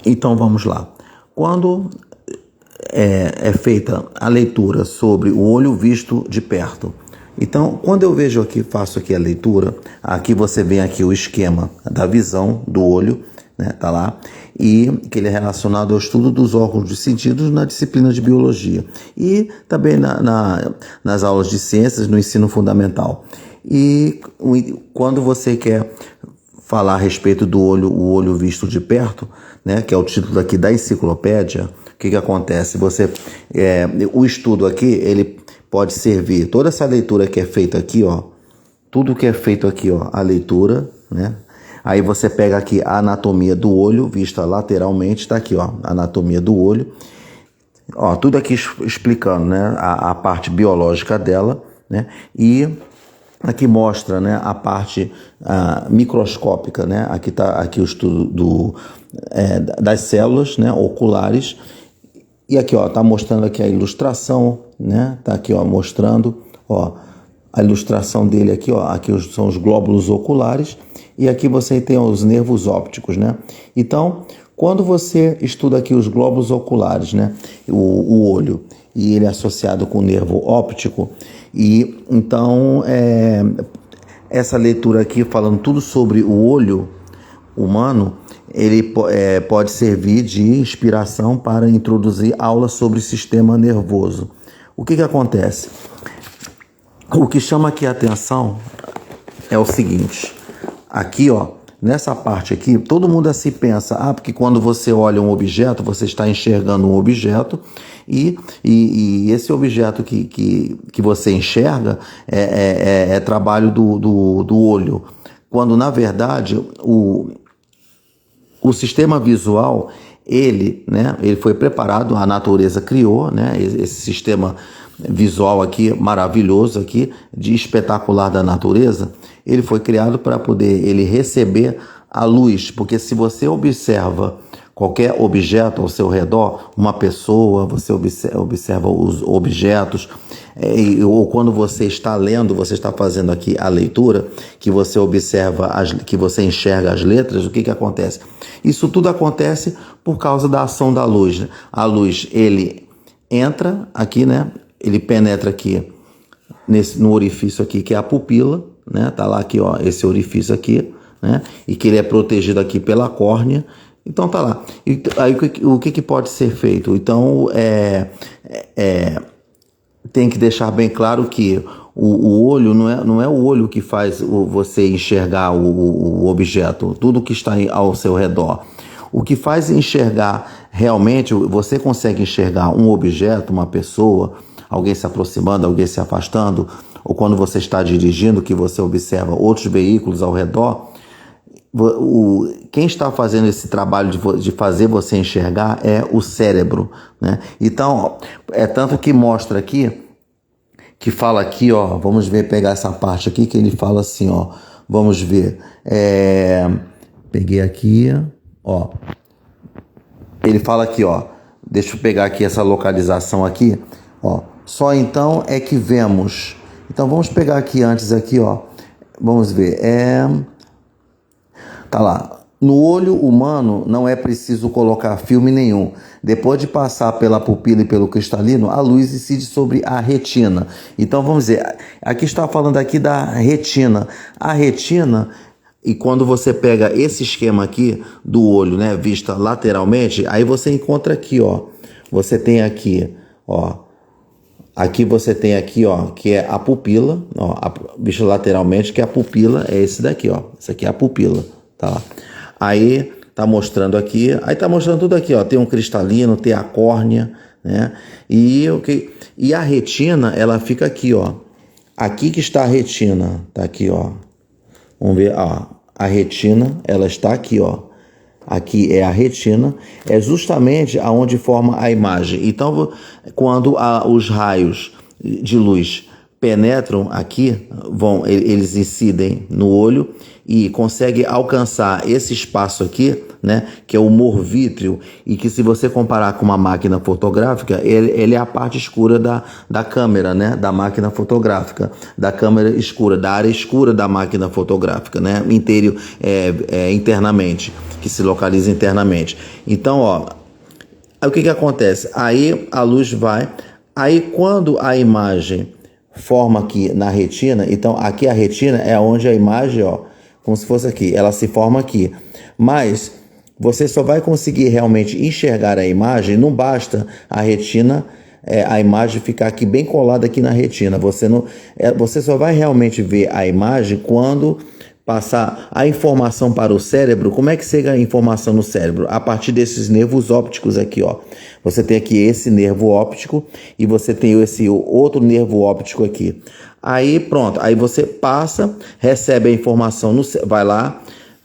Então vamos lá. Quando é feita a leitura sobre o olho visto de perto. Então, quando eu vejo aqui, faço aqui a leitura, aqui você vê aqui o esquema da visão do olho, né, tá lá, e que ele é relacionado ao estudo dos órgãos de sentidos na disciplina de biologia e também nas aulas de ciências no ensino fundamental. E quando você quer falar a respeito do olho, o olho visto de perto, né, que é o título aqui da enciclopédia, o que acontece? O estudo aqui, ele pode servir, toda essa leitura que é feita aqui, ó, tudo que é feito aqui, ó, a leitura, né? Aí você pega aqui a anatomia do olho, vista lateralmente, tá aqui, ó, a anatomia do olho, ó, tudo aqui explicando, né, a parte biológica dela, né? E aqui mostra, né, a parte microscópica, né? Aqui tá aqui o estudo das células, né, oculares. E aqui, ó, tá mostrando aqui a ilustração, né? Tá aqui, ó, mostrando, ó, a ilustração dele aqui, ó. Aqui são os glóbulos oculares e aqui você tem os nervos ópticos, né? Então, quando você estuda aqui os glóbulos oculares, né, o olho, e ele é associado com o nervo óptico, e então essa leitura aqui falando tudo sobre o olho humano, ele pode servir de inspiração para introduzir aulas sobre sistema nervoso. O que acontece? O que chama aqui a atenção é o seguinte, aqui, ó, nessa parte aqui, todo mundo assim pensa, porque quando você olha um objeto, você está enxergando um objeto e esse objeto que você enxerga é trabalho do olho, quando na verdade o sistema visual, ele foi preparado, a natureza criou, né, esse sistema visual aqui, maravilhoso aqui, de espetacular da natureza, ele foi criado para poder ele receber a luz, porque se você observa qualquer objeto ao seu redor, uma pessoa, você observa os objetos, ou quando você está lendo, você está fazendo aqui a leitura, que você observa, que você enxerga as letras, o que acontece? Isso tudo acontece por causa da ação da luz, né? A luz, ele entra aqui, né? Ele penetra aqui no orifício aqui, que é a pupila, né? Tá lá aqui, ó, esse orifício aqui, né? E que ele é protegido aqui pela córnea. Então tá lá. E aí o que pode ser feito? Então tem que deixar bem claro que o olho não é o olho que faz você enxergar o objeto, tudo que está ao seu redor. O que faz enxergar realmente, você consegue enxergar um objeto, uma pessoa, alguém se aproximando, alguém se afastando, ou quando você está dirigindo, que você observa outros veículos ao redor. Quem está fazendo esse trabalho de fazer você enxergar é o cérebro, né? Então, é tanto que mostra aqui, que fala aqui, ó, vamos ver, pegar essa parte aqui, que ele fala assim, ó, vamos ver, peguei aqui, ó, ele fala aqui, ó, deixa eu pegar aqui essa localização aqui, ó, só então é que vemos, então vamos pegar aqui antes aqui, ó, vamos ver, tá lá. No olho humano não é preciso colocar filme nenhum. Depois de passar pela pupila e pelo cristalino, a luz incide sobre a retina. Então vamos dizer, aqui está falando aqui da retina. A retina, e quando você pega esse esquema aqui do olho, né, vista lateralmente, aí você encontra aqui, ó. Você tem aqui, ó. Aqui você tem aqui, ó, que é a pupila, ó, vista lateralmente, que é a pupila, é esse daqui, ó. Esse aqui é a pupila, tá lá. Aí tá mostrando aqui, aí tá mostrando tudo aqui, ó, tem um cristalino, tem a córnea, né? E a retina, ela fica aqui, ó. Aqui que está a retina, tá aqui, ó. Vamos ver, ó, a retina, ela está aqui, ó. Aqui é a retina, é justamente aonde forma a imagem. Então, quando os raios de luz penetram aqui, eles incidem no olho e conseguem alcançar esse espaço aqui, né, que é o humor vítreo, e que, se você comparar com uma máquina fotográfica, ele é a parte escura da câmera, né, da máquina fotográfica, da câmera escura, da área escura da máquina fotográfica, né, internamente, que se localiza internamente. Então, ó, aí o que acontece? Aí a luz vai, aí quando a imagem forma aqui na retina, então aqui a retina é onde a imagem, ó, como se fosse aqui, ela se forma aqui. Mas você só vai conseguir realmente enxergar a imagem, não basta a retina, a imagem ficar aqui bem colada aqui na retina. Você só vai realmente ver a imagem quando passar a informação para o cérebro. Como é que chega a informação no cérebro? A partir desses nervos ópticos aqui, ó. Você tem aqui esse nervo óptico e você tem esse outro nervo óptico aqui. Aí pronto, aí você passa, recebe a informação, vai lá,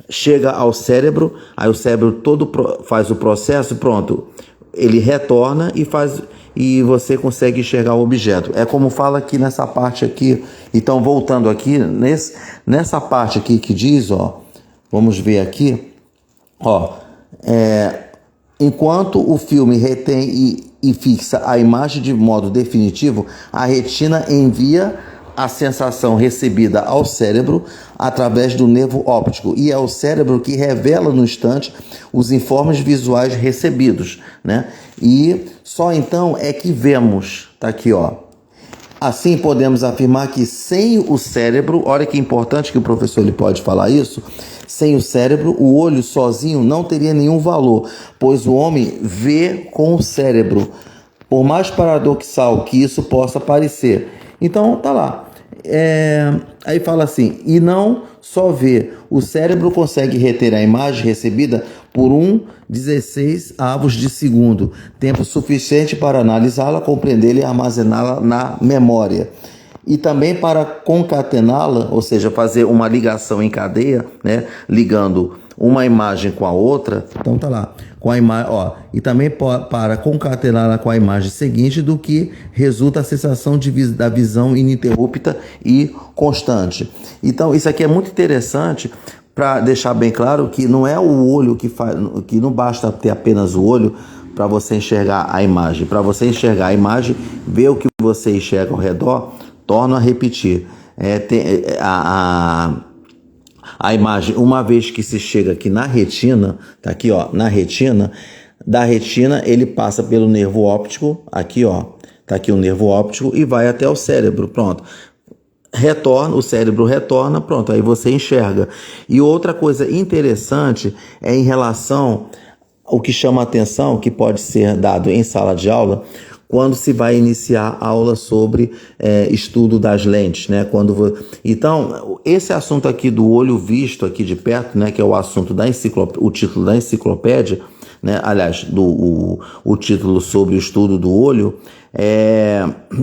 chega ao cérebro, aí o cérebro todo faz o processo, pronto, ele retorna e você consegue enxergar o objeto. É como fala aqui nessa parte aqui. Então, voltando aqui, nessa parte aqui que diz, ó, vamos ver aqui, ó, enquanto o filme retém e fixa a imagem de modo definitivo, a retina envia a sensação recebida ao cérebro através do nervo óptico, e é o cérebro que revela no instante os informes visuais recebidos, né? E só então é que vemos, tá aqui, ó. Assim, podemos afirmar que sem o cérebro, olha que importante que o professor ele pode falar isso, sem o cérebro, o olho sozinho não teria nenhum valor, pois o homem vê com o cérebro, por mais paradoxal que isso possa parecer. Então, tá lá. Aí fala assim, e não só vê, o cérebro consegue reter a imagem recebida por 1/16 de segundo, tempo suficiente para analisá-la, compreendê-la e armazená-la na memória. E também para concatená-la, ou seja, fazer uma ligação em cadeia, né, ligando uma imagem com a outra. Então tá lá, com a imagem, ó, e também para concatená-la com a imagem seguinte, do que resulta a sensação da visão ininterrupta e constante. Então isso aqui é muito interessante para deixar bem claro que não é o olho que faz, que não basta ter apenas o olho para você enxergar a imagem. Para você enxergar a imagem, ver o que você enxerga ao redor, torno a repetir. A imagem, uma vez que se chega aqui na retina, tá aqui, ó, na retina, da retina ele passa pelo nervo óptico, aqui, ó, tá aqui o nervo óptico e vai até o cérebro, pronto. Retorna, o cérebro retorna, pronto, aí você enxerga. E outra coisa interessante é em relação ao que chama a atenção, que pode ser dado em sala de aula, quando se vai iniciar aula sobre estudo das lentes, né? Então, esse assunto aqui do olho visto aqui de perto, né? Que é o assunto o título da enciclopédia, né? Aliás, o título sobre o estudo do olho,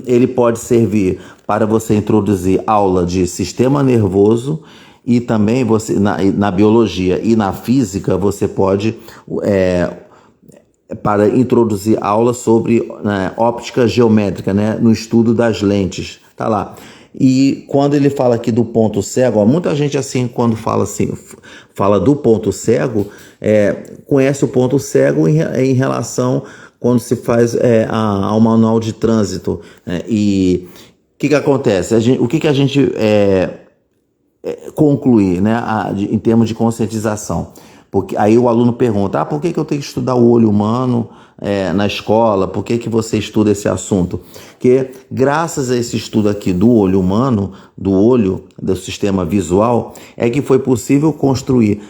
ele pode servir para você introduzir aula de sistema nervoso, e também você na biologia e na física você pode para introduzir aula sobre óptica geométrica, né, no estudo das lentes, tá lá. E quando ele fala aqui do ponto cego, ó, muita gente assim, quando fala do ponto cego, conhece o ponto cego em relação quando se faz ao manual de trânsito, né? E o que acontece? O que a gente conclui, né, em termos de conscientização? Porque aí o aluno pergunta, por que eu tenho que estudar o olho humano na escola? Por que você estuda esse assunto? Porque graças a esse estudo aqui do olho humano, do olho, do sistema visual, é que foi possível construir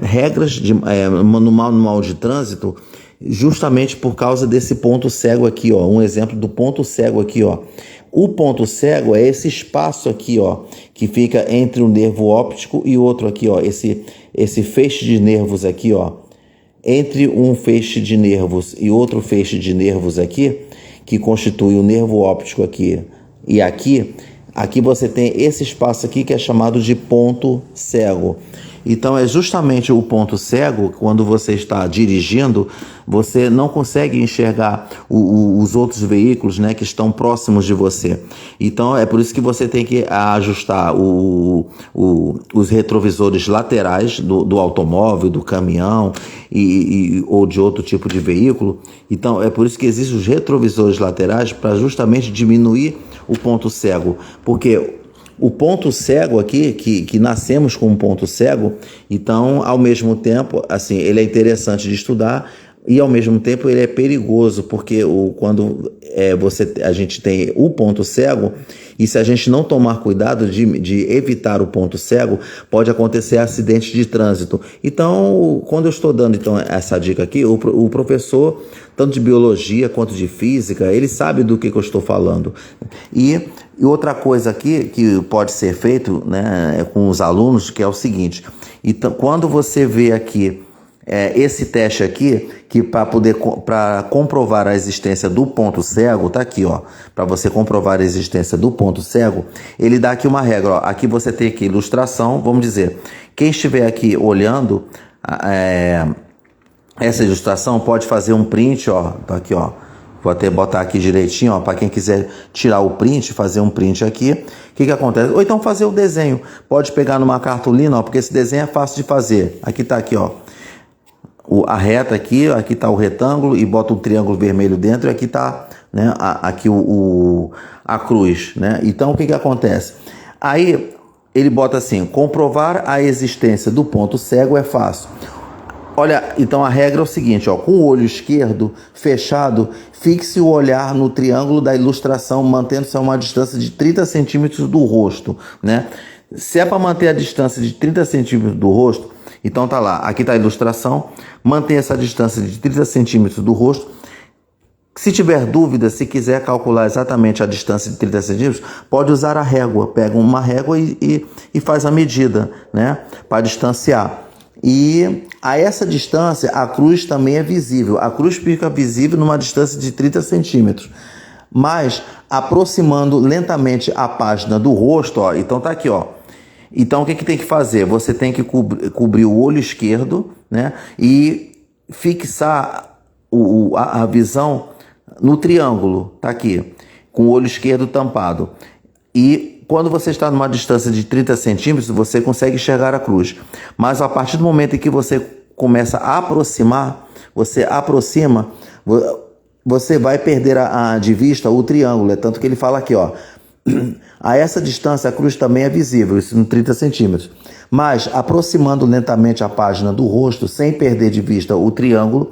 regras no manual de trânsito, justamente por causa desse ponto cego aqui, ó. Um exemplo do ponto cego aqui, ó. O ponto cego é esse espaço aqui, ó, que fica entre um nervo óptico e outro aqui, ó, esse feixe de nervos aqui, ó, entre um feixe de nervos e outro feixe de nervos aqui, que constitui o nervo óptico aqui e aqui você tem esse espaço aqui que é chamado de ponto cego. Então é justamente o ponto cego, quando você está dirigindo, você não consegue enxergar os outros veículos, né, que estão próximos de você. Então é por isso que você tem que ajustar os retrovisores laterais do automóvel, do caminhão ou de outro tipo de veículo. Então é por isso que existem os retrovisores laterais, para justamente diminuir o ponto cego, porque o ponto cego aqui, que nascemos com um ponto cego, então, ao mesmo tempo, assim, ele é interessante de estudar e, ao mesmo tempo, ele é perigoso, porque quando a gente tem o ponto cego, e se a gente não tomar cuidado de evitar o ponto cego, pode acontecer acidente de trânsito. Então, quando eu estou dando essa dica aqui, o professor, tanto de biologia quanto de física, ele sabe do que eu estou falando. E outra coisa aqui que pode ser feito, né, com os alunos, que é o seguinte: então, quando você vê aqui esse teste aqui, que para comprovar a existência do ponto cego, tá aqui, ó, para você comprovar a existência do ponto cego, ele dá aqui uma regra, ó, aqui você tem aqui ilustração, vamos dizer, quem estiver aqui olhando essa ilustração pode fazer um print, ó, tá aqui, ó, vou até botar aqui direitinho, ó, para quem quiser tirar o print, fazer um print aqui. O que acontece? Ou então fazer o desenho, pode pegar numa cartolina, ó, porque esse desenho é fácil de fazer. Aqui tá aqui, ó, a reta aqui tá o retângulo e bota um triângulo vermelho dentro, e aqui tá, né, aqui a cruz, né? Então o que acontece? Aí ele bota assim: comprovar a existência do ponto cego é fácil. Olha, então a regra é o seguinte, ó, com o olho esquerdo fechado, fixe o olhar no triângulo da ilustração, mantendo-se a uma distância de 30 centímetros do rosto, né? Se é para manter a distância de 30 centímetros do rosto, então tá lá, aqui tá a ilustração, mantém essa distância de 30 centímetros do rosto. Se tiver dúvida, se quiser calcular exatamente a distância de 30 centímetros, pode usar a régua, pega uma régua e faz a medida, né, para distanciar. E a essa distância a cruz também é visível. A cruz fica visível numa distância de 30 centímetros. Mas aproximando lentamente a página do rosto, ó, então tá aqui, ó. Então o que tem que fazer? Você tem que cobrir o olho esquerdo, né, e fixar a visão no triângulo, tá aqui, com o olho esquerdo tampado. E quando você está numa distância de 30 centímetros, você consegue enxergar a cruz. Mas a partir do momento em que você começa a aproximar, você aproxima, você vai perder de vista o triângulo. É tanto que ele fala aqui, ó, a essa distância a cruz também é visível, isso em 30 centímetros. Mas aproximando lentamente a página do rosto, sem perder de vista o triângulo,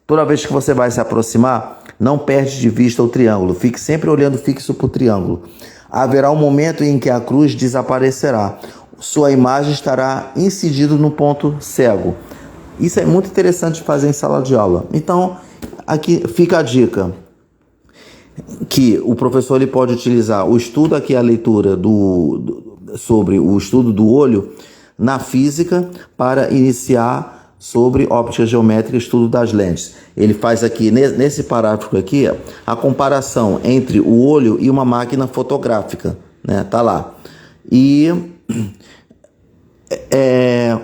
toda vez que você vai se aproximar, não perde de vista o triângulo. Fique sempre olhando fixo para o triângulo. Haverá um momento em que a cruz desaparecerá. Sua imagem estará incidida no ponto cego. Isso é muito interessante de fazer em sala de aula. Então, aqui fica a dica, que o professor ele pode utilizar o estudo aqui, a leitura sobre o estudo do olho na física, para iniciar sobre óptica geométrica, estudo das lentes. Ele faz aqui, nesse parágrafo aqui, a comparação entre o olho e uma máquina fotográfica, né? Tá lá. E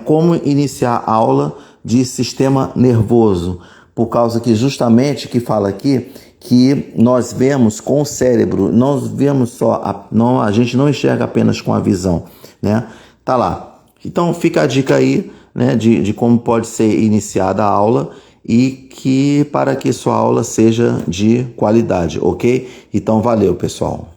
como iniciar a aula de sistema nervoso, por causa que justamente que fala aqui que nós vemos com o cérebro, nós vemos a gente não enxerga apenas com a visão, né? Tá lá. Então fica a dica aí, né, de como pode ser iniciada a aula, e para que sua aula seja de qualidade, ok? Então valeu, pessoal.